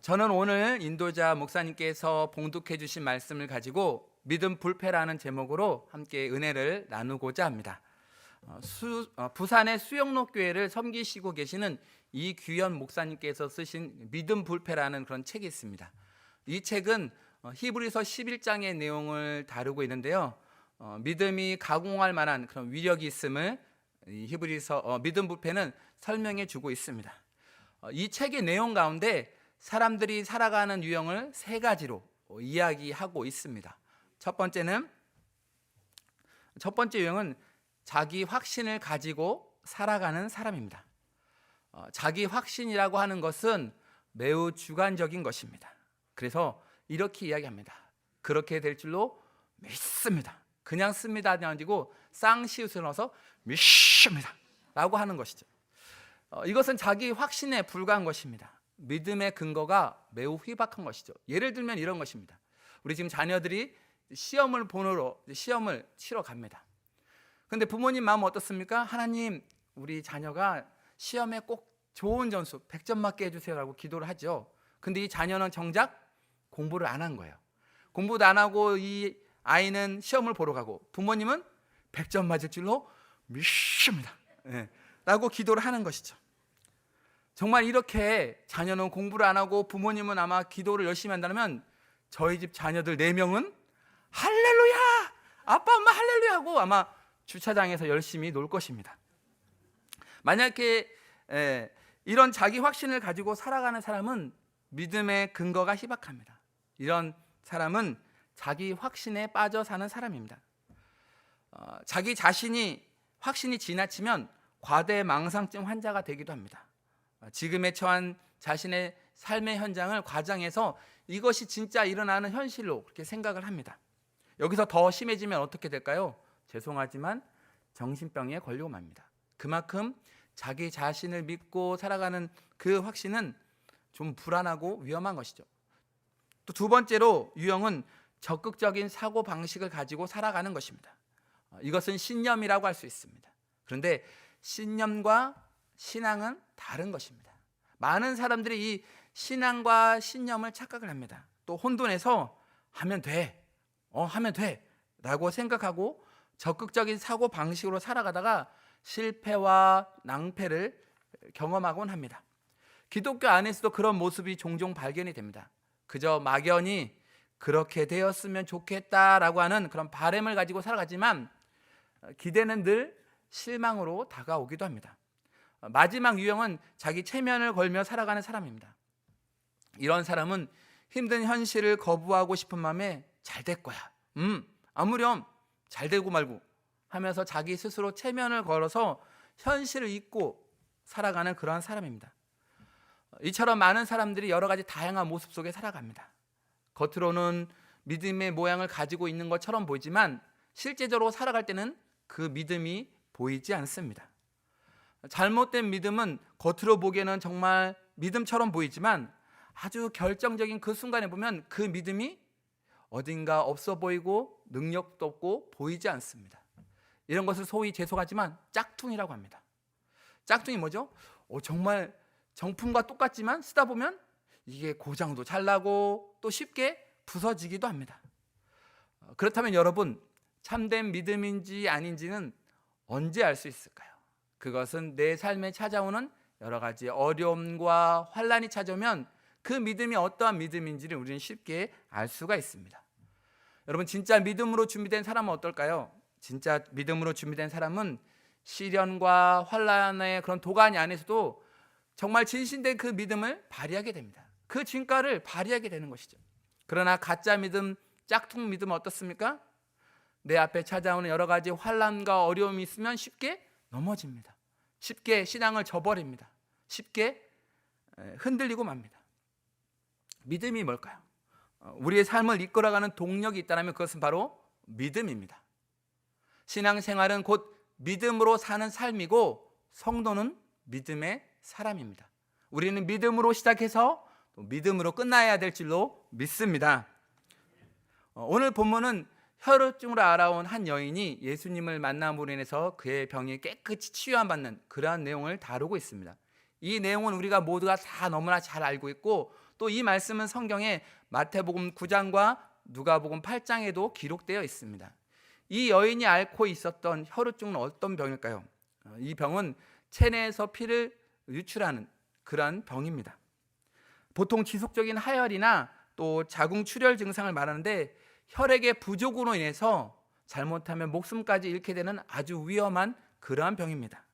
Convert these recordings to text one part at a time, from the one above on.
저는 오늘 인도자 목사님께서 봉독해 주신 말씀을 가지고 믿음 불패라는 제목으로 함께 은혜를 나누고자 합니다. 부산의 수영로 교회를 섬기시고 계시는 이규현 목사님께서 쓰신 믿음 불패라는 그런 책이 있습니다. 이 책은 히브리서 11장의 내용을 다루고 있는데요. 믿음이 가공할 만한 그런 위력이 있음을 히브리서 믿음 불패는 설명해 주고 있습니다. 이 책의 내용 가운데 사람들이 살아가는 유형을 세 가지로 이야기하고 있습니다. 첫 번째 유형은 자기 확신을 가지고 살아가는 사람입니다. 자기 확신이라고 하는 것은 매우 주관적인 것입니다. 그래서 이렇게 이야기합니다. 그렇게 될 줄로 믿습니다. 그냥 씁니다가 아니고 쌍시옷을 넣어서 믿습니다 라고 하는 것이죠. 이것은 자기 확신에 불과한 것입니다. 믿음의 근거가 매우 희박한 것이죠. 예를 들면 이런 것입니다. 우리 지금 자녀들이 시험을 치러 갑니다. 근데 부모님 마음은 어떻습니까? 하나님, 우리 자녀가 시험에 꼭 좋은 점수 100점 맞게 해주세요 라고 기도를 하죠. 근데 이 자녀는 정작 공부를 안 한 거예요. 공부도 안 하고 이 아이는 시험을 보러 가고 부모님은 100점 맞을 줄로 믿습니다 라고 기도를 하는 것이죠. 정말 이렇게 자녀는 공부를 안 하고 부모님은 아마 기도를 열심히 한다면 저희 집 자녀들 4명은 할렐루야! 아빠 엄마 할렐루야! 하고 아마 주차장에서 열심히 놀 것입니다. 만약에 이런 자기 확신을 가지고 살아가는 사람은 믿음의 근거가 희박합니다. 이런 사람은 자기 확신에 빠져 사는 사람입니다. 자기 자신이 확신이 지나치면 과대망상증 환자가 되기도 합니다. 지금에 처한 자신의 삶의 현장을 과장해서 이것이 진짜 일어나는 현실로 그렇게 생각을 합니다. 여기서 더 심해지면 어떻게 될까요? 죄송하지만 정신병에 걸리고 맙니다. 그만큼 자기 자신을 믿고 살아가는 그 확신은 좀 불안하고 위험한 것이죠. 또 두 번째로 유형은 적극적인 사고 방식을 가지고 살아가는 것입니다. 이것은 신념이라고 할 수 있습니다. 그런데 신념과 신앙은 다른 것입니다. 많은 사람들이 이 신앙과 신념을 착각을 합니다. 또 혼돈해서 하면 돼 라고 생각하고 적극적인 사고 방식으로 살아가다가 실패와 낭패를 경험하곤 합니다. 기독교 안에서도 그런 모습이 종종 발견이 됩니다. 그저 막연히 그렇게 되었으면 좋겠다라고 하는 그런 바람을 가지고 살아가지만 기대는 늘 실망으로 다가오기도 합니다. 마지막 유형은 자기 체면을 걸며 살아가는 사람입니다. 이런 사람은 힘든 현실을 거부하고 싶은 마음에 잘 될 거야, 아무렴 잘 되고 말고 하면서 자기 스스로 체면을 걸어서 현실을 잊고 살아가는 그러한 사람입니다. 이처럼 많은 사람들이 여러 가지 다양한 모습 속에 살아갑니다. 겉으로는 믿음의 모양을 가지고 있는 것처럼 보이지만 실제적으로 살아갈 때는 그 믿음이 보이지 않습니다. 잘못된 믿음은 겉으로 보기에는 정말 믿음처럼 보이지만 아주 결정적인 그 순간에 보면 그 믿음이 어딘가 없어 보이고 능력도 없고 보이지 않습니다. 이런 것을 소위 죄송하지만 짝퉁이라고 합니다. 짝퉁이 뭐죠? 정말 정품과 똑같지만 쓰다 보면 이게 고장도 잘 나고 또 쉽게 부서지기도 합니다. 그렇다면 여러분, 참된 믿음인지 아닌지는 언제 알 수 있을까요? 그것은 내 삶에 찾아오는 여러 가지 어려움과 환란이 찾아오면 그 믿음이 어떠한 믿음인지를 우리는 쉽게 알 수가 있습니다. 여러분, 진짜 믿음으로 준비된 사람은 어떨까요? 진짜 믿음으로 준비된 사람은 시련과 환란의 그런 도가니 안에서도 정말 진실된 그 믿음을 발휘하게 됩니다. 그 진가를 발휘하게 되는 것이죠. 그러나 가짜 믿음, 짝퉁 믿음은 어떻습니까? 내 앞에 찾아오는 여러 가지 환란과 어려움이 있으면 쉽게 넘어집니다. 쉽게 신앙을 저버립니다. 쉽게 흔들리고 맙니다. 믿음이 뭘까요? 우리의 삶을 이끌어가는 동력이 있다면 그것은 바로 믿음입니다. 신앙생활은 곧 믿음으로 사는 삶이고 성도는 믿음의 사람입니다. 우리는 믿음으로 시작해서 또 믿음으로 끝나야 될 줄로 믿습니다. 오늘 본문은 혈우증으로 알아온 한 여인이 예수님을 만남으로 인해서 그의 병이 깨끗이 치유받는 그러한 내용을 다루고 있습니다. 이 내용은 우리가 모두가 다 너무나 잘 알고 있고, 또 이 말씀은 성경에 마태복음 9장과 누가복음 8장에도 기록되어 있습니다. 이 여인이 앓고 있었던 혈우증은 어떤 병일까요? 이 병은 체내에서 피를 유출하는 그러한 병입니다. 보통 지속적인 하혈이나 또 자궁출혈 증상을 말하는데, 혈액의 부족으로 인해서 잘못하면 목숨까지 잃게 되는 아주 위험한 그러한 병입니다.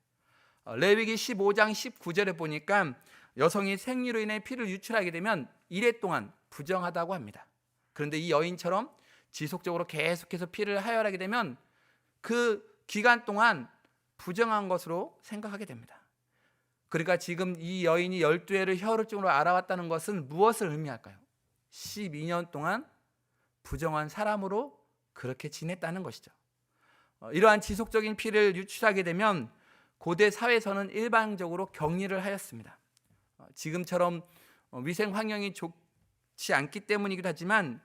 레위기 15장 19절에 보니까 여성이 생리로 인해 피를 유출하게 되면 1회 동안 부정하다고 합니다. 그런데 이 여인처럼 지속적으로 계속해서 피를 하혈하게 되면 그 기간 동안 부정한 것으로 생각하게 됩니다. 그러니까 지금 이 여인이 12회를 혈우증으로 알아왔다는 것은 무엇을 의미할까요? 12년 동안 부정한 사람으로 그렇게 지냈다는 것이죠. 이러한 지속적인 피를 유출하게 되면 고대 사회에서는 일반적으로 격리를 하였습니다. 지금처럼 위생 환경이 좋지 않기 때문이기도 하지만,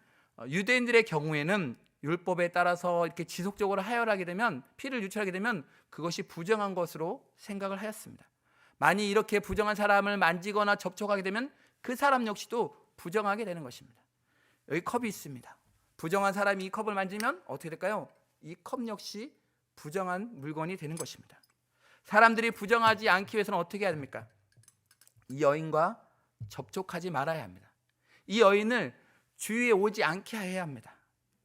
유대인들의 경우에는 율법에 따라서 이렇게 지속적으로 하혈하게 되면, 피를 유출하게 되면 그것이 부정한 것으로 생각을 하였습니다. 만약 이렇게 부정한 사람을 만지거나 접촉하게 되면 그 사람 역시도 부정하게 되는 것입니다. 여기 컵이 있습니다. 부정한 사람이 이 컵을 만지면 어떻게 될까요? 이 컵 역시 부정한 물건이 되는 것입니다. 사람들이 부정하지 않기 위해서는 어떻게 해야 됩니까? 이 여인과 접촉하지 말아야 합니다. 이 여인을 주위에 오지 않게 해야 합니다.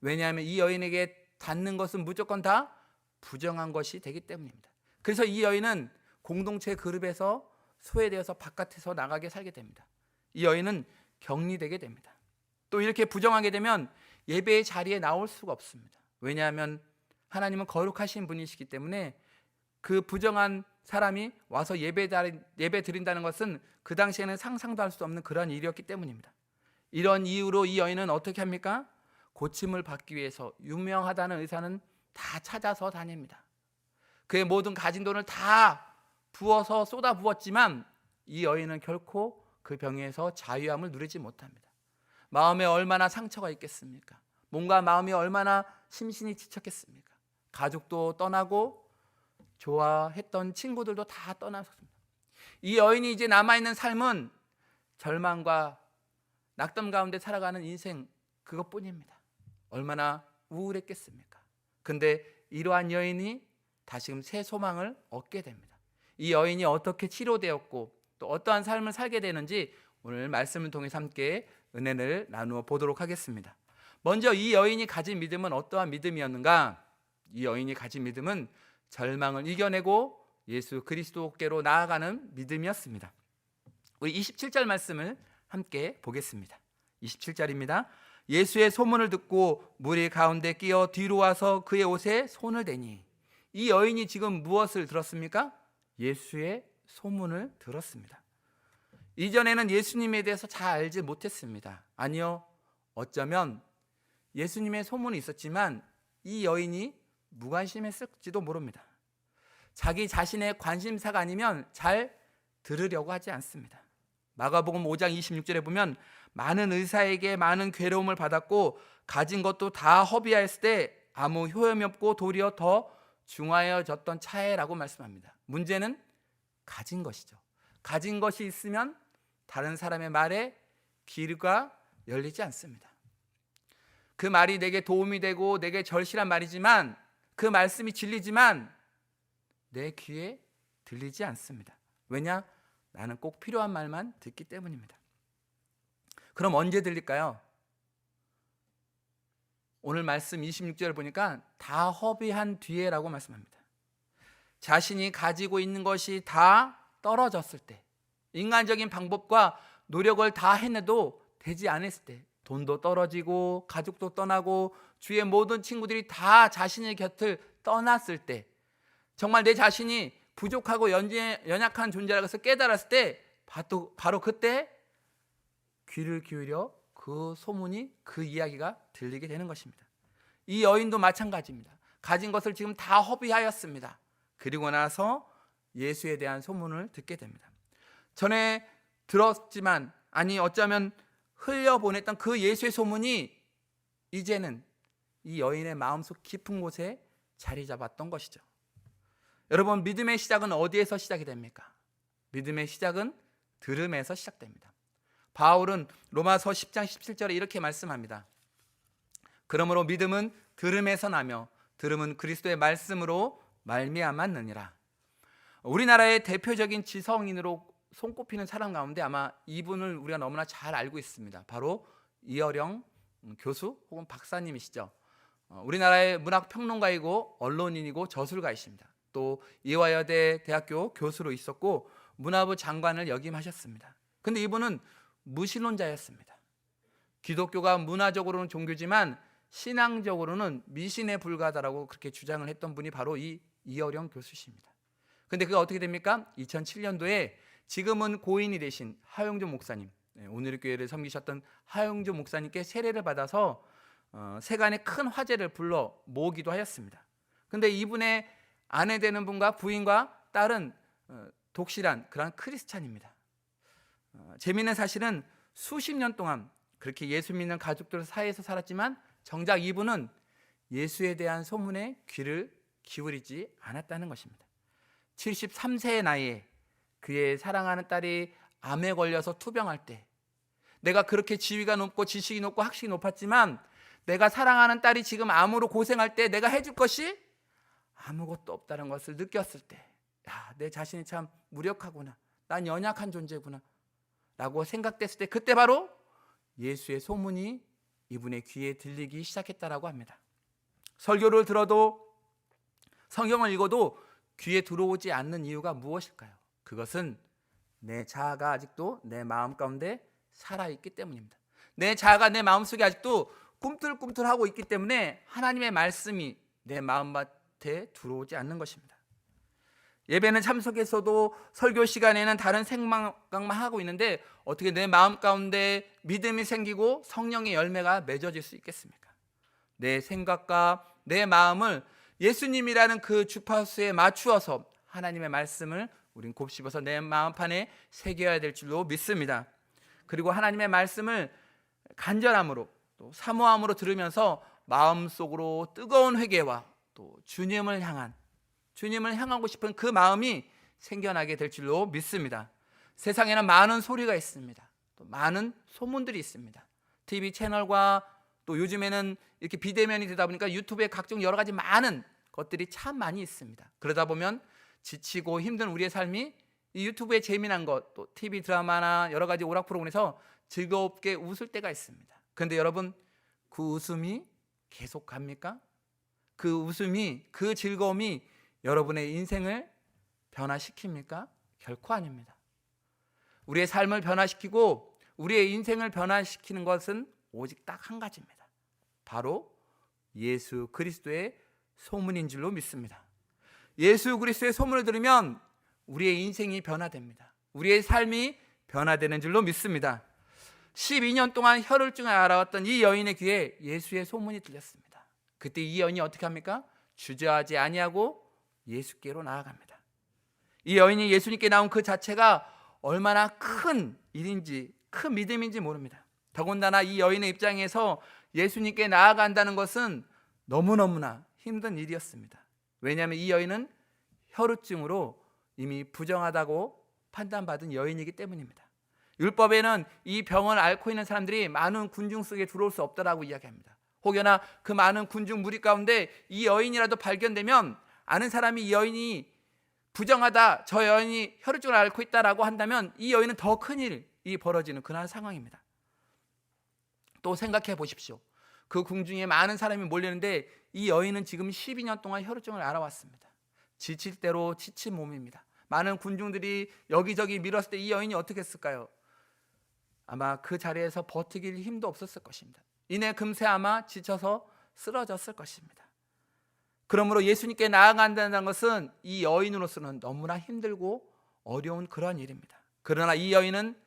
왜냐하면 이 여인에게 닿는 것은 무조건 다 부정한 것이 되기 때문입니다. 그래서 이 여인은 공동체 그룹에서 소외되어서 바깥에서 나가게 살게 됩니다. 이 여인은 격리되게 됩니다. 또 이렇게 부정하게 되면 예배의 자리에 나올 수가 없습니다. 왜냐하면 하나님은 거룩하신 분이시기 때문에 그 부정한 사람이 와서 예배 드린다는 것은 그 당시에는 상상도 할 수 없는 그런 일이었기 때문입니다. 이런 이유로 이 여인은 어떻게 합니까? 고침을 받기 위해서 유명하다는 의사는 다 찾아서 다닙니다. 그의 모든 가진 돈을 다 부어서 쏟아 부었지만 이 여인은 결코 그 병에서 자유함을 누리지 못합니다. 마음에 얼마나 상처가 있겠습니까? 몸과 마음이 얼마나 심신이 지쳤겠습니까? 가족도 떠나고 좋아했던 친구들도 다 떠났습니다. 이 여인이 이제 남아있는 삶은 절망과 낙담 가운데 살아가는 인생 그것뿐입니다. 얼마나 우울했겠습니까? 근데 이러한 여인이 다시금 새 소망을 얻게 됩니다. 이 여인이 어떻게 치료되었고 또 어떠한 삶을 살게 되는지 오늘 말씀을 통해서 함께 은혜를 나누어 보도록 하겠습니다. 먼저 이 여인이 가진 믿음은 어떠한 믿음이었는가? 이 여인이 가진 믿음은 절망을 이겨내고 예수 그리스도께로 나아가는 믿음이었습니다. 우리 27절 말씀을 함께 보겠습니다. 27절입니다. 예수의 소문을 듣고 무리 가운데 끼어 뒤로 와서 그의 옷에 손을 대니. 이 여인이 지금 무엇을 들었습니까? 예수의 소문을 들었습니다. 이전에는 예수님에 대해서 잘 알지 못했습니다. 아니요, 어쩌면 예수님의 소문이 있었지만 이 여인이 무관심했을지도 모릅니다. 자기 자신의 관심사가 아니면 잘 들으려고 하지 않습니다. 마가복음 5장 26절에 보면 많은 의사에게 많은 괴로움을 받았고 가진 것도 다 허비하였을 때 아무 효험이 없고 도리어 더 중하여졌던 차에라고 말씀합니다. 문제는 가진 것이죠. 가진 것이 있으면 다른 사람의 말에 귀가 열리지 않습니다. 그 말이 내게 도움이 되고 내게 절실한 말이지만 그 말씀이 진리지만 내 귀에 들리지 않습니다. 왜냐? 나는 꼭 필요한 말만 듣기 때문입니다. 그럼 언제 들릴까요? 오늘 말씀 26절을 보니까 다 허비한 뒤에라고 말씀합니다. 자신이 가지고 있는 것이 다 떨어졌을 때, 인간적인 방법과 노력을 다 해내도 되지 않았을 때, 돈도 떨어지고 가족도 떠나고 주위의 모든 친구들이 다 자신의 곁을 떠났을 때, 정말 내 자신이 부족하고 연약한 존재라고 해서 깨달았을 때 바로 그때 귀를 기울여 그 소문이, 그 이야기가 들리게 되는 것입니다. 이 여인도 마찬가지입니다. 가진 것을 지금 다 허비하였습니다. 그리고 나서 예수에 대한 소문을 듣게 됩니다. 전에 들었지만, 아니 어쩌면 흘려보냈던 그 예수의 소문이 이제는 이 여인의 마음속 깊은 곳에 자리 잡았던 것이죠. 여러분, 믿음의 시작은 어디에서 시작이 됩니까? 믿음의 시작은 들음에서 시작됩니다. 바울은 로마서 10장 17절에 이렇게 말씀합니다. 그러므로 믿음은 들음에서 나며 들음은 그리스도의 말씀으로 말미암았느니라. 우리나라의 대표적인 지성인으로 손꼽히는 사람 가운데 아마 이분을 우리가 너무나 잘 알고 있습니다. 바로 이어령 교수 혹은 박사님이시죠. 우리나라의 문학평론가이고 언론인이고 저술가이십니다. 또 이화여대 대학교 교수로 있었고 문화부 장관을 역임하셨습니다. 근데 이분은 무신론자였습니다. 기독교가 문화적으로는 종교지만 신앙적으로는 미신에 불과하다라고 그렇게 주장을 했던 분이 바로 이 이어령 교수십니다. 근데 그게 어떻게 됩니까? 2007년도에 지금은 고인이 되신 하용조 목사님, 오늘의 교회를 섬기셨던 하용조 목사님께 세례를 받아서 세간에 큰 화제를 불러 모으기도 하였습니다. 근데 이분의 아내 되는 분과 부인과 딸은 독실한 그런 크리스찬입니다. 재미있는 사실은 수십 년 동안 그렇게 예수 믿는 가족들 사이에서 살았지만 정작 이분은 예수에 대한 소문에 귀를 기울이지 않았다는 것입니다. 73세의 나이에 그의 사랑하는 딸이 암에 걸려서 투병할 때 내가 그렇게 지위가 높고 지식이 높고 학식이 높았지만 내가 사랑하는 딸이 지금 암으로 고생할 때 내가 해줄 것이 아무것도 없다는 것을 느꼈을 때, 내 자신이 참 무력하구나, 난 연약한 존재구나 라고 생각됐을 때 그때 바로 예수의 소문이 이분의 귀에 들리기 시작했다라고 합니다. 설교를 들어도 성경을 읽어도 귀에 들어오지 않는 이유가 무엇일까요? 그것은 내 자아가 아직도 내 마음 가운데 살아있기 때문입니다. 내 자아가 내 마음속에 아직도 꿈틀꿈틀하고 있기 때문에 하나님의 말씀이 내 마음밭에 들어오지 않는 것입니다. 예배는 참석해서도 설교 시간에는 다른 생각만 하고 있는데 어떻게 내 마음 가운데 믿음이 생기고 성령의 열매가 맺어질 수 있겠습니까? 내 생각과 내 마음을 예수님이라는 그 주파수에 맞추어서 하나님의 말씀을 우린 곱씹어서 내 마음판에 새겨야 될 줄로 믿습니다. 그리고 하나님의 말씀을 간절함으로 또 사모함으로 들으면서 마음속으로 뜨거운 회개와 또 주님을 향하고 싶은 그 마음이 생겨나게 될 줄로 믿습니다. 세상에는 많은 소리가 있습니다. 또 많은 소문들이 있습니다. TV 채널과 또 요즘에는 이렇게 비대면이 되다 보니까 유튜브에 각종 여러 가지 많은 것들이 참 많이 있습니다. 그러다 보면 지치고 힘든 우리의 삶이 이 유튜브에 재미난 것, 또 TV 드라마나 여러 가지 오락 프로그램에서 즐겁게 웃을 때가 있습니다. 그런데 여러분, 그 웃음이 계속 갑니까? 그 웃음이, 그 즐거움이 여러분의 인생을 변화시킵니까? 결코 아닙니다. 우리의 삶을 변화시키고 우리의 인생을 변화시키는 것은 오직 딱 한 가지입니다. 바로 예수 그리스도의 소문인 줄로 믿습니다. 예수 그리스도의 소문을 들으면 우리의 인생이 변화됩니다. 우리의 삶이 변화되는 줄로 믿습니다. 12년 동안 혈우증을 앓아왔던 이 여인의 귀에 예수의 소문이 들렸습니다. 그때 이 여인이 어떻게 합니까? 주저하지 아니하고 예수께로 나아갑니다. 이 여인이 예수님께 나온 그 자체가 얼마나 큰 일인지, 큰 믿음인지 모릅니다. 더군다나 이 여인의 입장에서 예수님께 나아간다는 것은 너무너무나 힘든 일이었습니다. 왜냐하면 이 여인은 혈우증으로 이미 부정하다고 판단받은 여인이기 때문입니다. 율법에는 이 병을 앓고 있는 사람들이 많은 군중 속에 들어올 수 없다라고 이야기합니다. 혹여나 그 많은 군중 무리 가운데 이 여인이라도 발견되면 아는 사람이 이 여인이 부정하다, 저 여인이 혈우증을 앓고 있다라고 한다면 이 여인은 더 큰 일이 벌어지는 그런 상황입니다. 또 생각해 보십시오. 그 궁중에 많은 사람이 몰리는데 이 여인은 지금 12년 동안 혈우증을 앓아왔습니다. 지칠 대로 지친 몸입니다. 많은 군중들이 여기저기 밀었을 때 이 여인이 어떻게 했을까요? 아마 그 자리에서 버티길 힘도 없었을 것입니다. 이내 금세 아마 지쳐서 쓰러졌을 것입니다. 그러므로 예수님께 나아간다는 것은 이 여인으로서는 너무나 힘들고 어려운 그런 일입니다. 그러나 이 여인은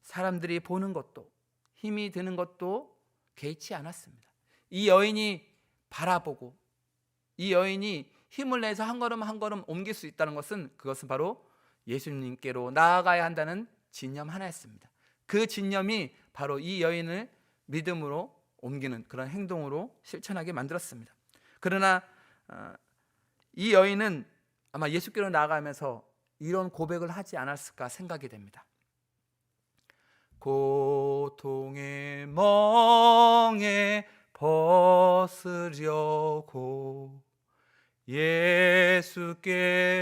사람들이 보는 것도 힘이 드는 것도 개의치 않았습니다. 이 여인이 바라보고 이 여인이 힘을 내서 한 걸음 한 걸음 옮길 수 있다는 것은 그것은 바로 예수님께로 나아가야 한다는 진념 하나였습니다. 그 진념이 바로 이 여인을 믿음으로 옮기는 그런 행동으로 실천하게 만들었습니다. 그러나 이 여인은 아마 예수께로 나아가면서 이런 고백을 하지 않았을까 생각이 됩니다. 고통의 멍에 벗으려고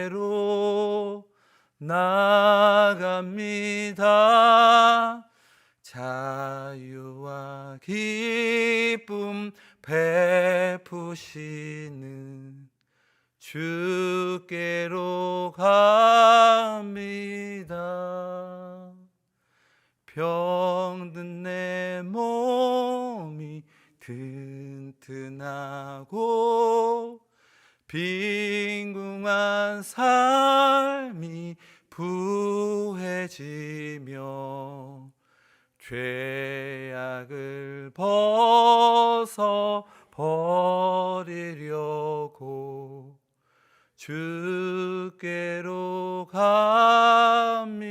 예수께로 나갑니다. 자유와 기쁨 베푸시는 주께로 갑니다. 병든 내 몸이 튼튼하고 빈궁한 삶이 부해지며 죄악을 벗어 버리려고 주께로 갑니다.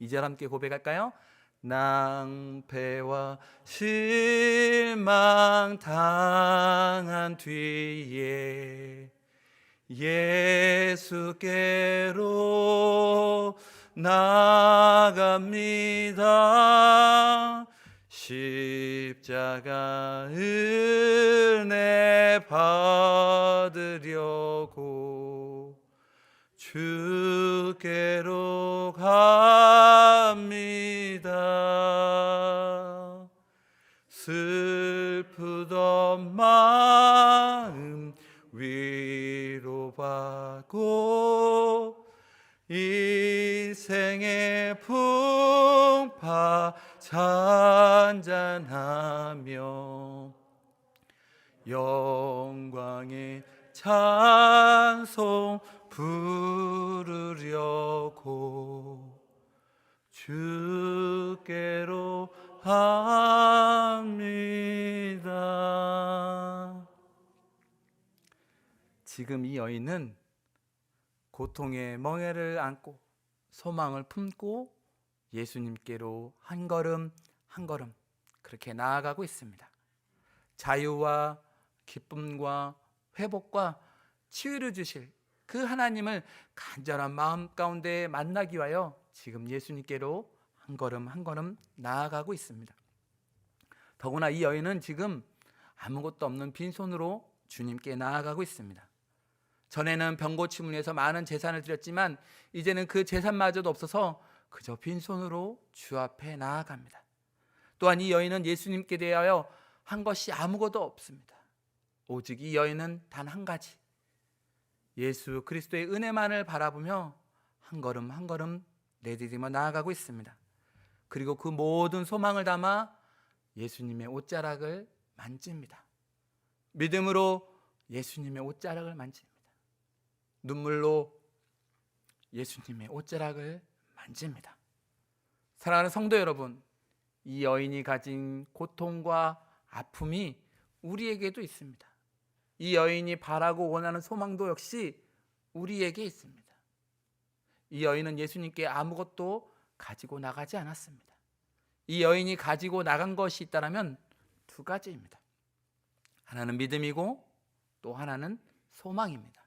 2절 함께 고백할까요? 낭패와 실망 당한 뒤에 예수께로 나갑니다. 십자가 은혜 받으려고 주께로 갑니다. 슬프던 마음 위로받고 인생의 풍파 잔잔하며 영광의 찬송 부르려고 주께로 합니다. 지금 이 여인은 고통의 멍에를 안고 소망을 품고 예수님께로 한 걸음 한 걸음 그렇게 나아가고 있습니다. 자유와 기쁨과 회복과 치유를 주실 그 하나님을 간절한 마음 가운데 만나기 위하여 지금 예수님께로 한 걸음 한 걸음 나아가고 있습니다. 더구나 이 여인은 지금 아무것도 없는 빈손으로 주님께 나아가고 있습니다. 전에는 병고침을 위해서 많은 재산을 드렸지만 이제는 그 재산마저도 없어서 그저 빈손으로 주 앞에 나아갑니다. 또한 이 여인은 예수님께 대하여 한 것이 아무것도 없습니다. 오직 이 여인은 단 한 가지, 예수 그리스도의 은혜만을 바라보며 한 걸음 한 걸음 내디디며 나아가고 있습니다. 그리고 그 모든 소망을 담아 예수님의 옷자락을 만집니다. 믿음으로 예수님의 옷자락을 만집니다. 눈물로 예수님의 옷자락을 만집니다. 사랑하는 성도 여러분, 이 여인이 가진 고통과 아픔이 우리에게도 있습니다. 이 여인이 바라고 원하는 소망도 역시 우리에게 있습니다. 이 여인은 예수님께 아무것도 가지고 나가지 않았습니다. 이 여인이 가지고 나간 것이 있다면 두 가지입니다. 하나는 믿음이고 또 하나는 소망입니다.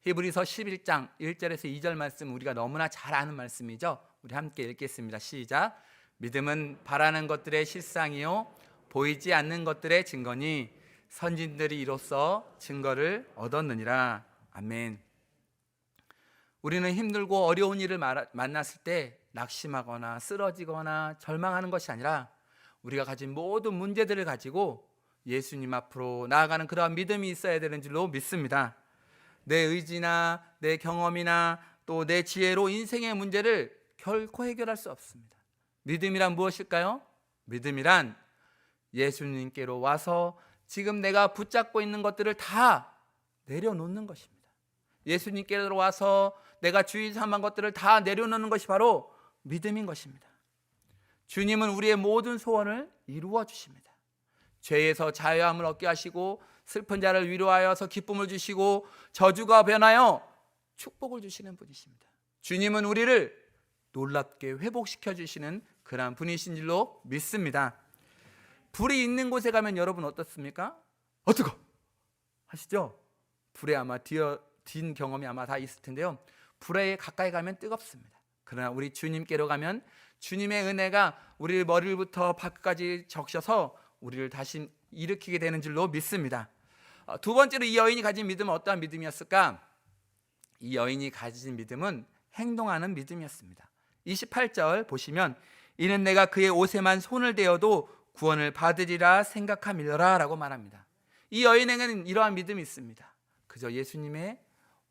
히브리서 11장 1절에서 2절 말씀 우리가 너무나 잘 아는 말씀이죠. 우리 함께 읽겠습니다. 시작. 믿음은 바라는 것들의 실상이요 보이지 않는 것들의 증거니 선진들이 이로써 증거를 얻었느니라. 아멘. 우리는 힘들고 어려운 일을 만났을 때 낙심하거나 쓰러지거나 절망하는 것이 아니라 우리가 가진 모든 문제들을 가지고 예수님 앞으로 나아가는 그러한 믿음이 있어야 되는 줄로 믿습니다. 내 의지나 내 경험이나 또 내 지혜로 인생의 문제를 결코 해결할 수 없습니다. 믿음이란 무엇일까요? 믿음이란 예수님께로 와서 지금 내가 붙잡고 있는 것들을 다 내려놓는 것입니다. 예수님께로 와서 내가 주의 삼은 것들을 다 내려놓는 것이 바로 믿음인 것입니다. 주님은 우리의 모든 소원을 이루어 주십니다. 죄에서 자유함을 얻게 하시고 슬픈 자를 위로하여서 기쁨을 주시고 저주가 변하여 축복을 주시는 분이십니다. 주님은 우리를 놀랍게 회복시켜 주시는 그러한 분이신 줄로 믿습니다. 불이 있는 곳에 가면 여러분 어떻습니까? 뜨거! 하시죠? 불에 아마 딘 경험이 아마 다 있을 텐데요. 불에 가까이 가면 뜨겁습니다. 그러나 우리 주님께로 가면 주님의 은혜가 우리 머리부터 발끝까지 적셔서 우리를 다시 일으키게 되는 줄로 믿습니다. 두 번째로 이 여인이 가진 믿음은 어떠한 믿음이었을까? 이 여인이 가진 믿음은 행동하는 믿음이었습니다. 28절 보시면 이는 내가 그의 옷에만 손을 대어도 구원을 받으리라 생각함이더라 라고 말합니다. 이 여인에게는 이러한 믿음이 있습니다. 그저 예수님의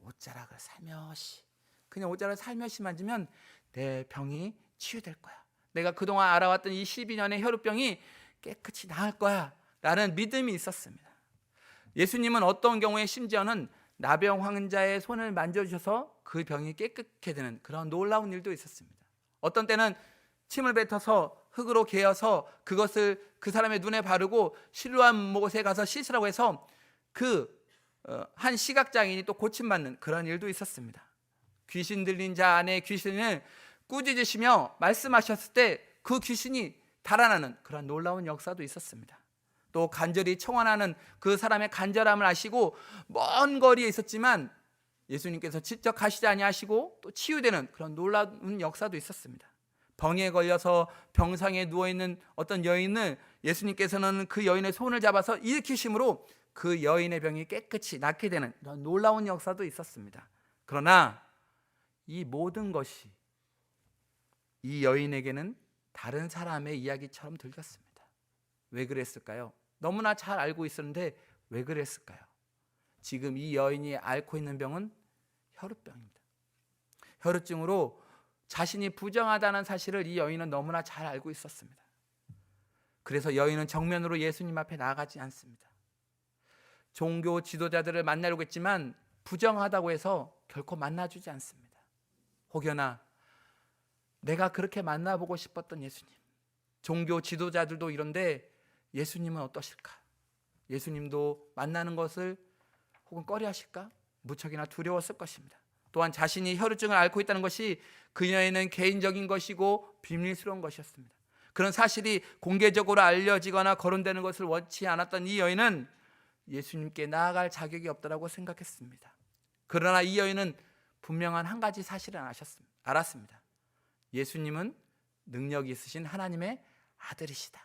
옷자락을 살며시, 그냥 옷자락을 살며시 만지면 내 병이 치유될 거야. 내가 그동안 알아왔던 이 12년의 혈우병이 깨끗이 나을 거야 라는 믿음이 있었습니다. 예수님은 어떤 경우에 심지어는 나병 환자의 손을 만져주셔서 그 병이 깨끗게 되는 그런 놀라운 일도 있었습니다. 어떤 때는 침을 뱉어서 흙으로 개어서 그것을 그 사람의 눈에 바르고 실로암 못에 가서 씻으라고 해서 한 시각장애인이 또 고침받는 그런 일도 있었습니다. 귀신 들린 자 안에 귀신을 꾸짖으시며 말씀하셨을 때 그 귀신이 달아나는 그런 놀라운 역사도 있었습니다. 또 간절히 청원하는 그 사람의 간절함을 아시고 먼 거리에 있었지만 예수님께서 직접 가시지 아니하시고 또 치유되는 그런 놀라운 역사도 있었습니다. 병에 걸려서 병상에 누워있는 어떤 여인을 예수님께서는 그 여인의 손을 잡아서 일으키심으로 그 여인의 병이 깨끗이 낫게 되는 그런 놀라운 역사도 있었습니다. 그러나 이 모든 것이 이 여인에게는 다른 사람의 이야기처럼 들렸습니다. 왜 그랬을까요? 너무나 잘 알고 있었는데 왜 그랬을까요? 지금 이 여인이 앓고 있는 병은 혈우병입니다. 혈우증으로 자신이 부정하다는 사실을 이 여인은 너무나 잘 알고 있었습니다. 그래서 여인은 정면으로 예수님 앞에 나아가지 않습니다. 종교 지도자들을 만나려고 했지만 부정하다고 해서 결코 만나주지 않습니다. 혹여나 내가 그렇게 만나보고 싶었던 예수님, 종교 지도자들도 이런데 예수님은 어떠실까? 예수님도 만나는 것을 혹은 꺼려하실까? 무척이나 두려웠을 것입니다. 또한 자신이 혈우증을 앓고 있다는 것이 그녀에는 개인적인 것이고 비밀스러운 것이었습니다. 그런 사실이 공개적으로 알려지거나 거론되는 것을 원치 않았던 이 여인은 예수님께 나아갈 자격이 없다고 생각했습니다. 그러나 이 여인은 분명한 한 가지 사실을 알았습니다. 예수님은 능력이 있으신 하나님의 아들이시다.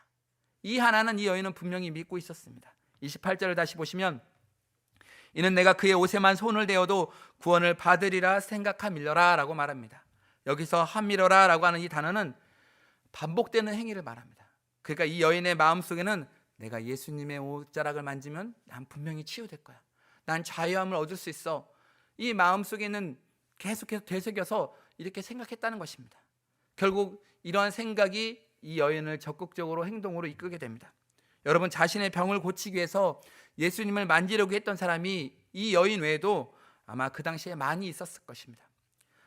이 하나는 이 여인은 분명히 믿고 있었습니다. 28절을 다시 보시면 이는 내가 그의 옷에만 손을 대어도 구원을 받으리라 생각함이러라 라고 말합니다. 여기서 함이러라 라고 하는 이 단어는 반복되는 행위를 말합니다. 그러니까 이 여인의 마음속에는 내가 예수님의 옷자락을 만지면 난 분명히 치유될 거야. 난 자유함을 얻을 수 있어. 이 마음속에는 계속해서 되새겨서 이렇게 생각했다는 것입니다. 결국 이러한 생각이 이 여인을 적극적으로 행동으로 이끌게 됩니다. 여러분, 자신의 병을 고치기 위해서 예수님을 만지려고 했던 사람이 이 여인 외에도 아마 그 당시에 많이 있었을 것입니다.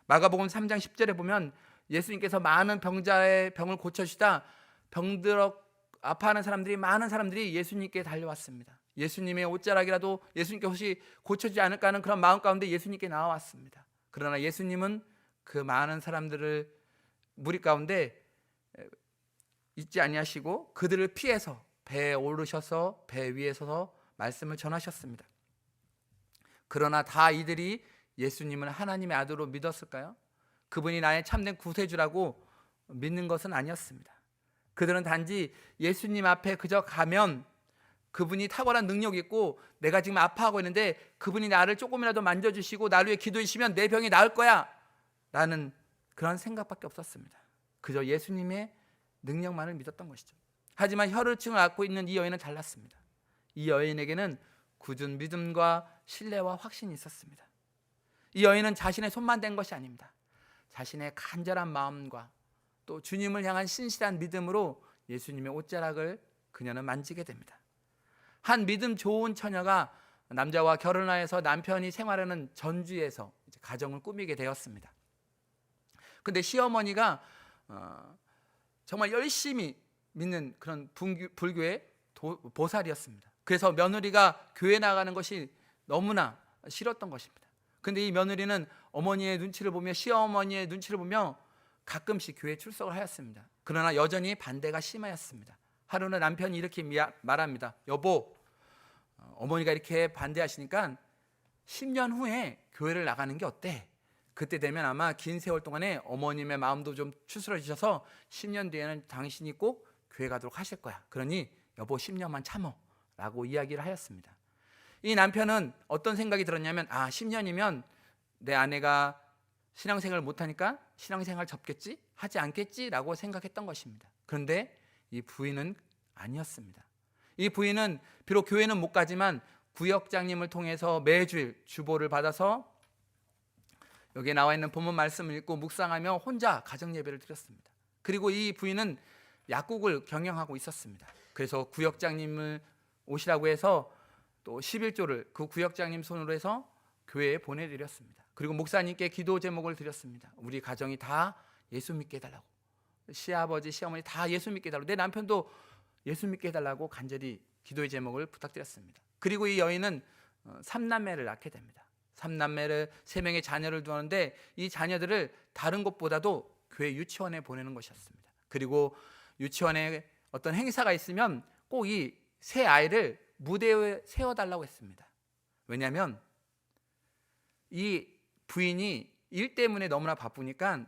마가복음 3장 10절에 보면 예수님께서 많은 병자의 병을 고쳐주시다 병들어 아파하는 사람들이 많은 사람들이 예수님께 달려왔습니다. 예수님의 옷자락이라도 예수님께 혹시 고쳐주지 않을까 하는 그런 마음 가운데 예수님께 나와왔습니다. 그러나 예수님은 그 많은 사람들을 무리 가운데 있지 아니하시고 그들을 피해서 배에 오르셔서 배 위에 서서 말씀을 전하셨습니다. 그러나 다 이들이 예수님을 하나님의 아들로 믿었을까요? 그분이 나의 참된 구세주라고 믿는 것은 아니었습니다. 그들은 단지 예수님 앞에 그저 가면 그분이 탁월한 능력이 있고 내가 지금 아파하고 있는데 그분이 나를 조금이라도 만져주시고 나를 위해 기도해 주시면 내 병이 나을 거야 라는 그런 생각밖에 없었습니다. 그저 예수님의 능력만을 믿었던 것이죠. 하지만 혈우증을 앓고 있는 이 여인은 달랐습니다. 이 여인에게는 굳은 믿음과 신뢰와 확신이 있었습니다. 이 여인은 자신의 손만 댄 것이 아닙니다. 자신의 간절한 마음과 또 주님을 향한 신실한 믿음으로 예수님의 옷자락을 그녀는 만지게 됩니다. 한 믿음 좋은 처녀가 남자와 결혼하여서 남편이 생활하는 전주에서 가정을 꾸미게 되었습니다. 근데 시어머니가 정말 열심히 믿는 그런 불교의 보살이었습니다. 그래서 며느리가 교회 나가는 것이 너무나 싫었던 것입니다. 근데 이 며느리는 어머니의 눈치를 보며 시어머니의 눈치를 보며 가끔씩 교회에 출석을 하였습니다. 그러나 여전히 반대가 심하였습니다. 하루는 남편이 이렇게 말합니다. 여보, 어머니가 이렇게 반대하시니까 10년 후에 교회를 나가는 게 어때? 그때 되면 아마 긴 세월 동안에 어머님의 마음도 좀 추스러지셔서 10년 뒤에는 당신이 꼭 교회 가도록 하실 거야. 그러니 여보 10년만 참어 라고 이야기를 하였습니다. 이 남편은 어떤 생각이 들었냐면 10년이면 내 아내가 신앙생활을 못하니까 신앙생활 접겠지? 하지 않겠지? 라고 생각했던 것입니다. 그런데 이 부인은 아니었습니다. 이 부인은 비록 교회는 못 가지만 구역장님을 통해서 매주일 주보를 받아서 여기에 나와 있는 본문 말씀을 읽고 묵상하며 혼자 가정 예배를 드렸습니다. 그리고 이 부인은 약국을 경영하고 있었습니다. 그래서 구역장님을 오시라고 해서 또 11조를 그 구역장님 손으로 해서 교회에 보내드렸습니다. 그리고 목사님께 기도 제목을 드렸습니다. 우리 가정이 다 예수 믿게 해달라고, 시아버지 시어머니 다 예수 믿게 해달라고, 내 남편도 예수 믿게 해달라고 간절히 기도의 제목을 부탁드렸습니다. 그리고 이 여인은 3남매를 낳게 됩니다. 3남매를 3명의 자녀를 두었는데 이 자녀들을 다른 곳보다도 교회 유치원에 보내는 것이었습니다. 그리고 유치원에 어떤 행사가 있으면 꼭 이 세 아이를 무대에 세워달라고 했습니다. 왜냐하면 이 부인이 일 때문에 너무나 바쁘니까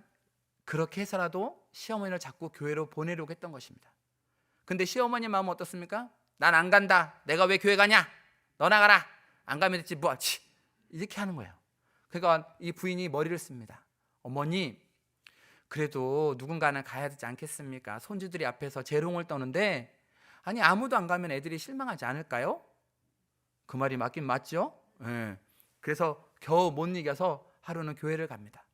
그렇게 해서라도 시어머니를 자꾸 교회로 보내려고 했던 것입니다. 근데 시어머니 마음은 어떻습니까? 난 안 간다. 내가 왜 교회 가냐? 너 나가라. 안 가면 됐지 뭐. 이렇게 하는 거예요. 그러니까 이 부인이 머리를 씁니다. 어머니, 그래도 누군가는 가야 되지 않겠습니까? 손주들이 앞에서 재롱을 떠는데 아니 아무도 안 가면 애들이 실망하지 않을까요? 그 말이 맞긴 맞죠? 네. 그래서 겨우 못 이겨서 하루는 교회를 갑니다.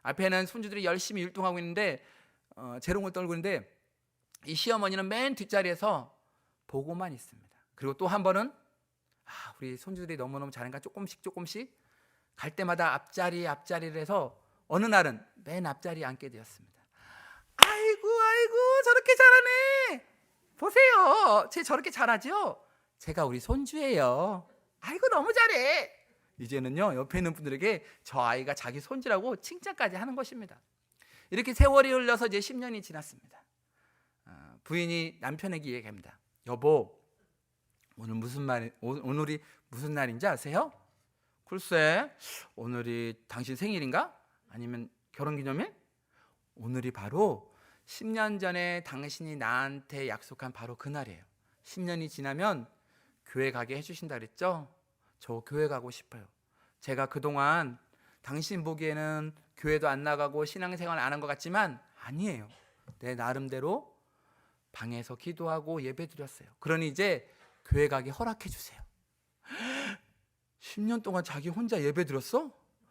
앞에는 손주들이 열심히 율동하고 있는데 재롱을 떨고 있는데 이 시어머니는 맨 뒷자리에서 보고만 있습니다. 그리고 또 한 번은 우리 손주들이 너무너무 잘하니까 조금씩 갈 때마다 앞자리를 해서 어느 날은 맨 앞자리에 앉게 되었습니다. 아이고 저렇게 잘하네. 보세요. 쟤 저렇게 잘하죠? 제가 우리 손주예요. 아이고 너무 잘해. 이제는요 옆에 있는 분들에게 저 아이가 자기 손주라고 칭찬까지 하는 것입니다. 이렇게 세월이 흘러서 이제 10년이 지났습니다. 부인이 남편에게 얘기합니다. 여보, 오늘이 무슨 날인지 아세요? 글쎄, 오늘이 당신 생일인가? 아니면 결혼기념일? 오늘이 바로 10년 전에 당신이 나한테 약속한 바로 그 날이에요. 10년이 지나면 교회 가게 해주신다 그랬죠? 저 교회 가고 싶어요. 제가 그동안 당신 보기에는 교회도 안 나가고 신앙생활 안 한 것 같지만 아니에요. 내 나름대로 방에서 기도하고 예배 드렸어요. 그러니 이제 교회 가게 허락해 주세요. 10년 동안 자기 혼자 예배 드렸어?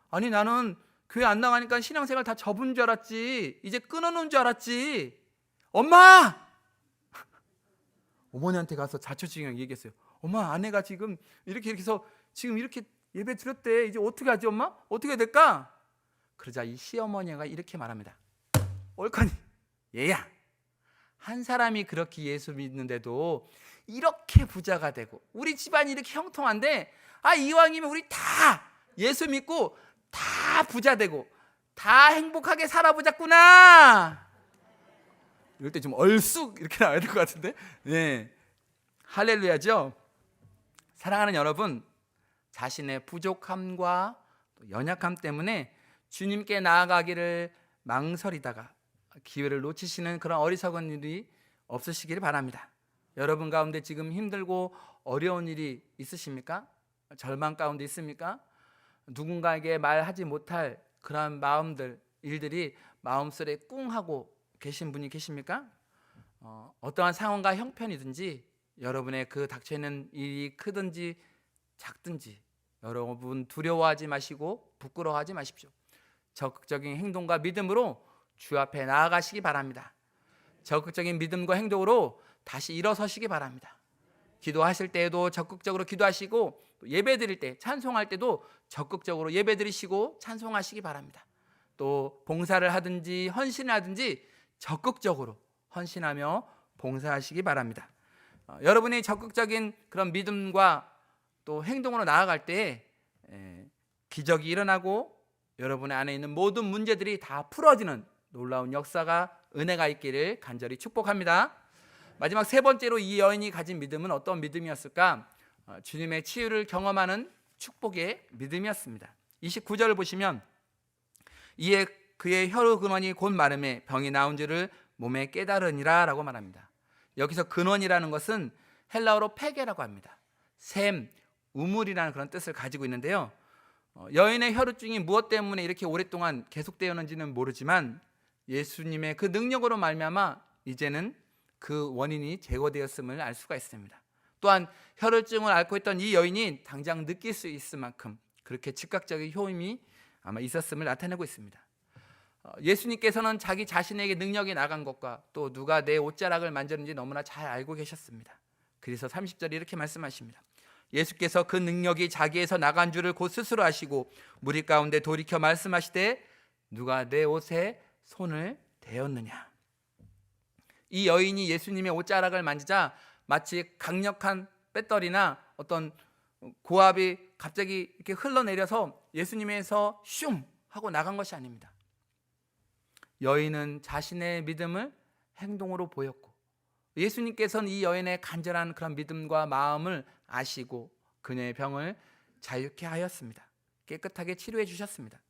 아니 나는 교회 안 나가니까 신앙생활 다 접은 줄 알았지. 이제 끊어놓은 줄 알았지. 엄마! 어머니한테 가서 자초지경 얘기했어요. 엄마, 아내가 지금 이렇게 해서 지금 이렇게 예배 드렸대. 이제 어떻게 하지 엄마? 어떻게 해야 될까? 그러자 이 시어머니가 이렇게 말합니다. 옳거니 얘야, 한 사람이 그렇게 예수 믿는데도 이렇게 부자가 되고 우리 집안이 이렇게 형통한데 이왕이면 우리 다 예수 믿고 다 부자 되고 다 행복하게 살아보자꾸나. 이럴 때 좀 얼쑥 이렇게 나와야 될 것 같은데. 네, 할렐루야죠. 사랑하는 여러분, 자신의 부족함과 연약함 때문에 주님께 나아가기를 망설이다가 기회를 놓치시는 그런 어리석은 일이 없으시기를 바랍니다. 여러분 가운데 지금 힘들고 어려운 일이 있으십니까? 절망 가운데 있습니까? 누군가에게 말하지 못할 그런 마음들, 일들이 마음속에 꿍 하고 계신 분이 계십니까? 어떠한 상황과 형편이든지 여러분의 그 닥쳐있는 일이 크든지 작든지 여러분 두려워하지 마시고 부끄러워하지 마십시오. 적극적인 행동과 믿음으로 주 앞에 나아가시기 바랍니다. 적극적인 믿음과 행동으로 다시 일어서시기 바랍니다. 기도하실 때에도 적극적으로 기도하시고 또 예배 드릴 때, 찬송할 때도 적극적으로 예배 드리시고 찬송하시기 바랍니다. 또 봉사를 하든지 헌신을 하든지 적극적으로 헌신하며 봉사하시기 바랍니다. 여러분이 적극적인 그런 믿음과 또 행동으로 나아갈 때 기적이 일어나고 여러분의 안에 있는 모든 문제들이 다 풀어지는 놀라운 역사가, 은혜가 있기를 간절히 축복합니다. 마지막 세 번째로 이 여인이 가진 믿음은 어떤 믿음이었을까? 주님의 치유를 경험하는 축복의 믿음이었습니다. 29절을 보시면 이에 그의 혈의 근원이 곧 마름에 병이 나온 줄을 몸에 깨달으니라 라고 말합니다. 여기서 근원이라는 것은 헬라어로 폐계라고 합니다. 샘, 우물이라는 그런 뜻을 가지고 있는데요. 여인의 혈우증이 무엇 때문에 이렇게 오랫동안 계속되었는지는 모르지만 예수님의 그 능력으로 말미암아 이제는 그 원인이 제거되었음을 알 수가 있습니다. 또한 혈우증을 앓고 있던 이 여인이 당장 느낄 수 있을 만큼 그렇게 즉각적인 효임이 아마 있었음을 나타내고 있습니다. 예수님께서는 자기 자신에게 능력이 나간 것과 또 누가 내 옷자락을 만졌는지 너무나 잘 알고 계셨습니다. 그래서 30절에 이렇게 말씀하십니다. 예수께서 그 능력이 자기에서 나간 줄을 곧 스스로 아시고 무리 가운데 돌이켜 말씀하시되 누가 내 옷에 손을 대었느냐. 이 여인이 예수님의 옷자락을 만지자 마치 강력한 배터리나 어떤 고압이 갑자기 이렇게 흘러내려서 예수님에서 슝 하고 나간 것이 아닙니다. 여인은 자신의 믿음을 행동으로 보였고 예수님께서는 이 여인의 간절한 그런 믿음과 마음을 아시고 그녀의 병을 자유케 하였습니다. 깨끗하게 치료해 주셨습니다.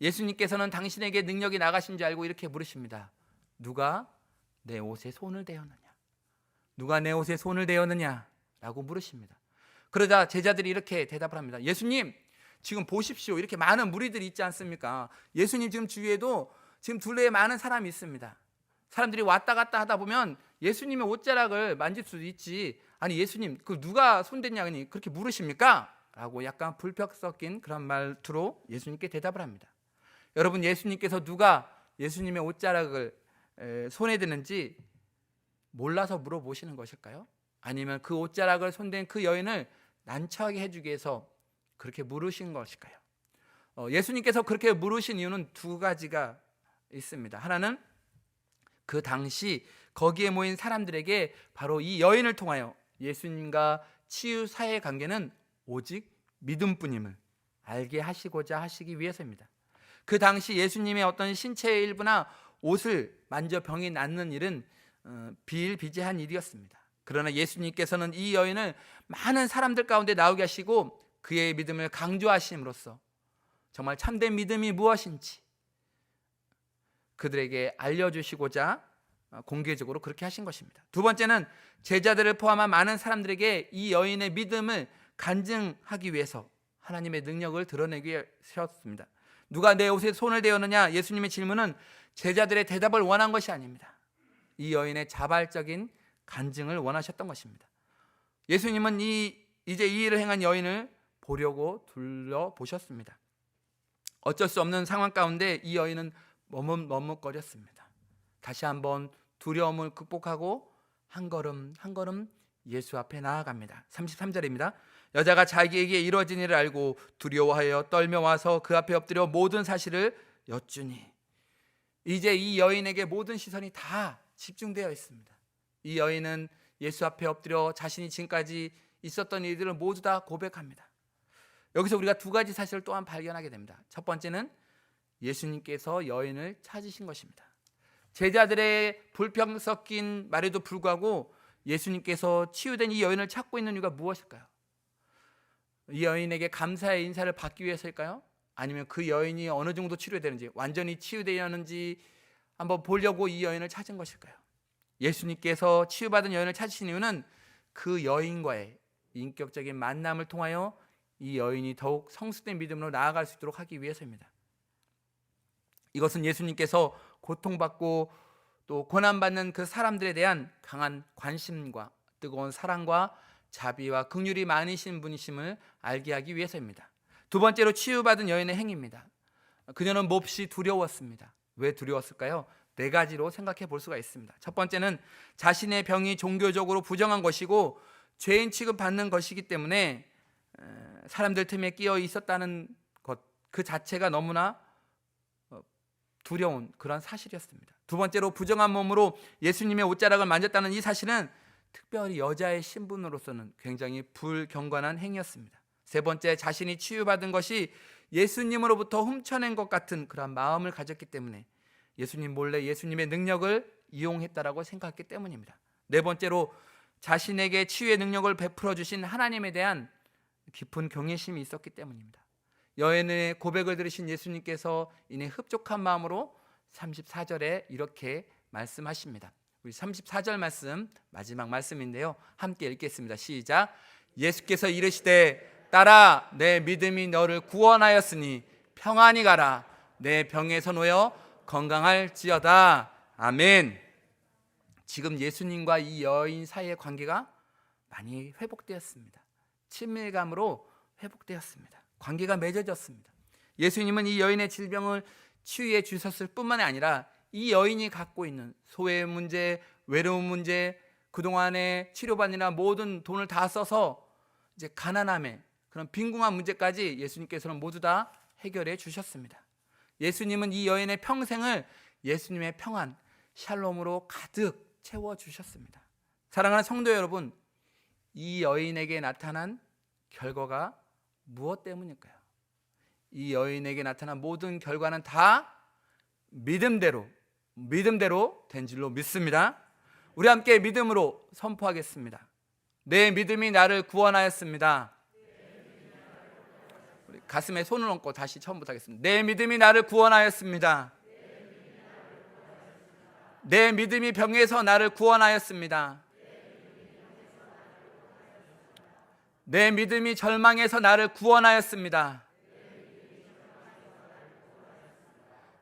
예수님께서는 당신에게 능력이 나가신 줄 알고 이렇게 물으십니다. 누가 내 옷에 손을 대었느냐? 누가 내 옷에 손을 대었느냐? 라고 물으십니다. 그러자 제자들이 이렇게 대답을 합니다. 예수님, 지금 보십시오. 이렇게 많은 무리들이 있지 않습니까? 예수님 지금 주위에도 지금 둘레에 많은 사람이 있습니다. 사람들이 왔다 갔다 하다 보면 예수님의 옷자락을 만질 수도 있지. 아니 예수님, 그 누가 손댔냐니 그렇게 물으십니까? 라고 약간 불평 섞인 그런 말투로 예수님께 대답을 합니다. 여러분, 예수님께서 누가 예수님의 옷자락을 손에 드는지 몰라서 물어보시는 것일까요? 아니면 그 옷자락을 손댄 그 여인을 난처하게 해주기 위해서 그렇게 물으신 것일까요? 예수님께서 그렇게 물으신 이유는 두 가지가 있습니다. 하나는 그 당시 거기에 모인 사람들에게 바로 이 여인을 통하여 예수님과 치유 사이의 관계는 오직 믿음뿐임을 알게 하시고자 하시기 위해서입니다. 그 당시 예수님의 어떤 신체의 일부나 옷을 만져 병이 낫는 일은 비일비재한 일이었습니다. 그러나 예수님께서는 이 여인을 많은 사람들 가운데 나오게 하시고 그의 믿음을 강조하심으로써 정말 참된 믿음이 무엇인지 그들에게 알려주시고자 공개적으로 그렇게 하신 것입니다. 두 번째는 제자들을 포함한 많은 사람들에게 이 여인의 믿음을 간증하기 위해서 하나님의 능력을 드러내기 위해서였습니다. 누가 내 옷에 손을 대었느냐? 예수님의 질문은 제자들의 대답을 원한 것이 아닙니다. 이 여인의 자발적인 간증을 원하셨던 것입니다. 예수님은 이제 이 일을 행한 여인을 보려고 둘러보셨습니다. 어쩔 수 없는 상황 가운데 이 여인은 머뭇거렸습니다. 다시 한번 두려움을 극복하고 한 걸음 한 걸음 예수 앞에 나아갑니다. 33절입니다. 여자가 자기에게 이루어진 일을 알고 두려워하여 떨며 와서 그 앞에 엎드려 모든 사실을 여쭈니. 이제 이 여인에게 모든 시선이 다 집중되어 있습니다. 이 여인은 예수 앞에 엎드려 자신이 지금까지 있었던 일들을 모두 다 고백합니다. 여기서 우리가 두 가지 사실을 또한 발견하게 됩니다. 첫 번째는 예수님께서 여인을 찾으신 것입니다. 제자들의 불평 섞인 말에도 불구하고 예수님께서 치유된 이 여인을 찾고 있는 이유가 무엇일까요? 이 여인에게 감사의 인사를 받기 위해서일까요? 아니면 그 여인이 어느 정도 치료되는지, 완전히 치유되었는지 한번 보려고 이 여인을 찾은 것일까요? 예수님께서 치유받은 여인을 찾으신 이유는 그 여인과의 인격적인 만남을 통하여 이 여인이 더욱 성숙된 믿음으로 나아갈 수 있도록 하기 위해서입니다. 이것은 예수님께서 고통받고 또 고난받는 그 사람들에 대한 강한 관심과 뜨거운 사랑과 자비와 긍휼이 많으신 분이심을 알게 하기 위해서입니다. 두 번째로 치유받은 여인의 행위입니다. 그녀는 몹시 두려웠습니다. 왜 두려웠을까요? 네 가지로 생각해 볼 수가 있습니다. 첫 번째는 자신의 병이 종교적으로 부정한 것이고 죄인 취급받는 것이기 때문에 사람들 틈에 끼어 있었다는 것 그 자체가 너무나 두려운 그런 사실이었습니다. 두 번째로 부정한 몸으로 예수님의 옷자락을 만졌다는 이 사실은 특별히 여자의 신분으로서는 굉장히 불경건한 행위였습니다. 세 번째, 자신이 치유받은 것이 예수님으로부터 훔쳐낸 것 같은 그런 마음을 가졌기 때문에 예수님 몰래 예수님의 능력을 이용했다라고 생각했기 때문입니다. 네 번째로 자신에게 치유의 능력을 베풀어 주신 하나님에 대한 깊은 경외심이 있었기 때문입니다. 여인의 고백을 들으신 예수님께서 이내 흡족한 마음으로 34절에 이렇게 말씀하십니다. 우리 34절 말씀, 마지막 말씀인데요, 함께 읽겠습니다. 시작. 예수께서 이르시되 딸아, 내 믿음이 너를 구원하였으니 평안히 가라. 내 병에서 놓여 건강할지어다. 아멘. 지금 예수님과 이 여인 사이의 관계가 많이 회복되었습니다. 친밀감으로 회복되었습니다. 관계가 맺어졌습니다. 예수님은 이 여인의 질병을 치유해 주셨을 뿐만이 아니라 이 여인이 갖고 있는 소외 문제, 외로움 문제, 그동안에 치료받느라 모든 돈을 다 써서 이제 가난함에 그런 빈궁한 문제까지 예수님께서는 모두 다 해결해 주셨습니다. 예수님은 이 여인의 평생을 예수님의 평안, 샬롬으로 가득 채워 주셨습니다. 사랑하는 성도 여러분, 이 여인에게 나타난 결과가 무엇 때문일까요? 이 여인에게 나타난 모든 결과는 다 믿음대로 된 줄로 믿습니다. 우리 함께 믿음으로 선포하겠습니다. 내 믿음이 나를 구원하였습니다. 우리 가슴에 손을 얹고 다시 처음부터 하겠습니다. 내 믿음이 나를 구원하였습니다. 내 믿음이 병에서 나를 구원하였습니다. 내 믿음이 절망에서 나를 구원하였습니다.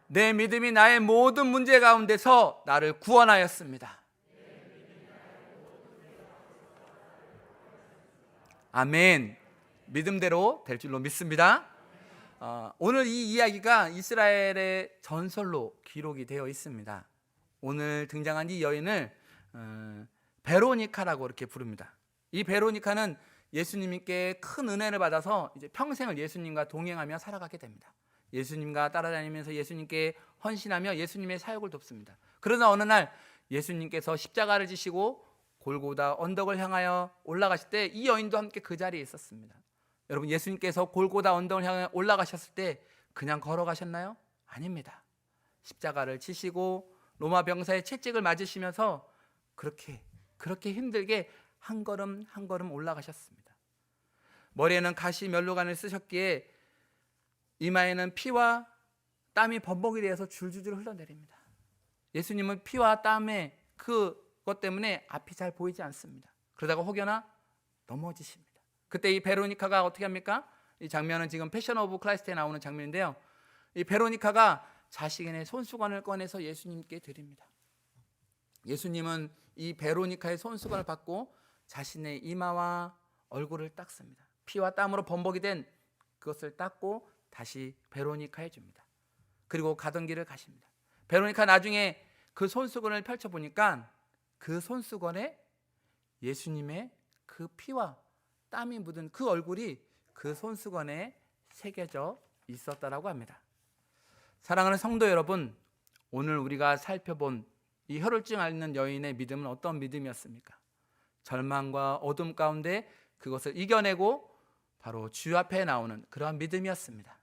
내 믿음이 나의 모든 문제 가운데서 나를 구원하였습니다. 아멘. 믿음대로 될 줄로 믿습니다. 오늘 이 이야기가 이스라엘의 전설로 기록이 되어 있습니다. 오늘 등장한 이 여인을 베로니카라고 이렇게 부릅니다. 이 베로니카는 예수님께 큰 은혜를 받아서 이제 평생을 예수님과 동행하며 살아가게 됩니다. 예수님과 따라다니면서 예수님께 헌신하며 예수님의 사역을 돕습니다. 그러나 어느 날 예수님께서 십자가를 지시고 골고다 언덕을 향하여 올라가실 때 이 여인도 함께 그 자리에 있었습니다. 여러분, 예수님께서 골고다 언덕을 향해 올라가셨을 때 그냥 걸어가셨나요? 아닙니다. 십자가를 지시고 로마 병사의 채찍을 맞으시면서 그렇게 힘들게 한 걸음 한 걸음 올라가셨습니다. 머리에는 가시 면류관을 쓰셨기에 이마에는 피와 땀이 범벅이 되어서 줄줄줄 흘러내립니다. 예수님은 피와 땀의 그것 때문에 앞이 잘 보이지 않습니다. 그러다가 혹여나 넘어지십니다. 그때 이 베로니카가 어떻게 합니까? 이 장면은 지금 패션 오브 크라이스트에 나오는 장면인데요, 이 베로니카가 자신의 손수건을 꺼내서 예수님께 드립니다. 예수님은 이 베로니카의 손수건을 받고 자신의 이마와 얼굴을 닦습니다. 피와 땀으로 범벅이 된 그것을 닦고 다시 베로니카에 줍니다. 그리고 가던 길을 가십니다. 베로니카 나중에 그 손수건을 펼쳐보니까 그 손수건에 예수님의 그 피와 땀이 묻은 그 얼굴이 그 손수건에 새겨져 있었다라고 합니다. 사랑하는 성도 여러분, 오늘 우리가 살펴본 이 혈루증 앓는 여인의 믿음은 어떤 믿음이었습니까? 절망과 어둠 가운데 그것을 이겨내고 바로 주 앞에 나오는 그러한 믿음이었습니다.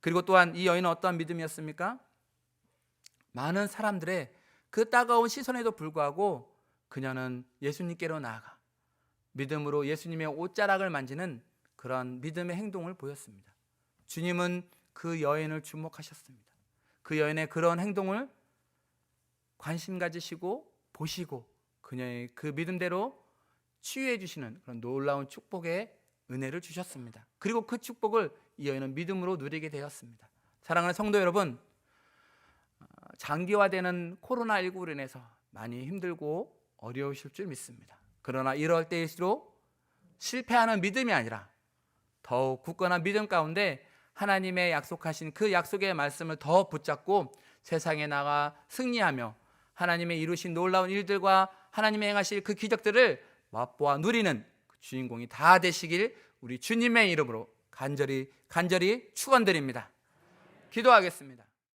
그리고 또한 이 여인은 어떠한 믿음이었습니까? 많은 사람들의 그 따가운 시선에도 불구하고 그녀는 예수님께로 나아가 믿음으로 예수님의 옷자락을 만지는 그런 믿음의 행동을 보였습니다. 주님은 그 여인을 주목하셨습니다. 그 여인의 그런 행동을 관심 가지시고 보시고 그녀의 그 믿음대로 치유해 주시는 그런 놀라운 축복의 은혜를 주셨습니다. 그리고 그 축복을 이 여인은 믿음으로 누리게 되었습니다. 사랑하는 성도 여러분, 장기화되는 코로나19로 인해서 많이 힘들고 어려우실 줄 믿습니다. 그러나 이럴 때일수록 실패하는 믿음이 아니라 더욱 굳건한 믿음 가운데 하나님의 약속하신 그 약속의 말씀을 더 붙잡고 세상에 나가 승리하며 하나님의 이루신 놀라운 일들과 하나님의 행하실 그 기적들을 맛보아 누리는 그 주인공이 다 되시길 우리 주님의 이름으로 간절히 축원드립니다. 기도하겠습니다.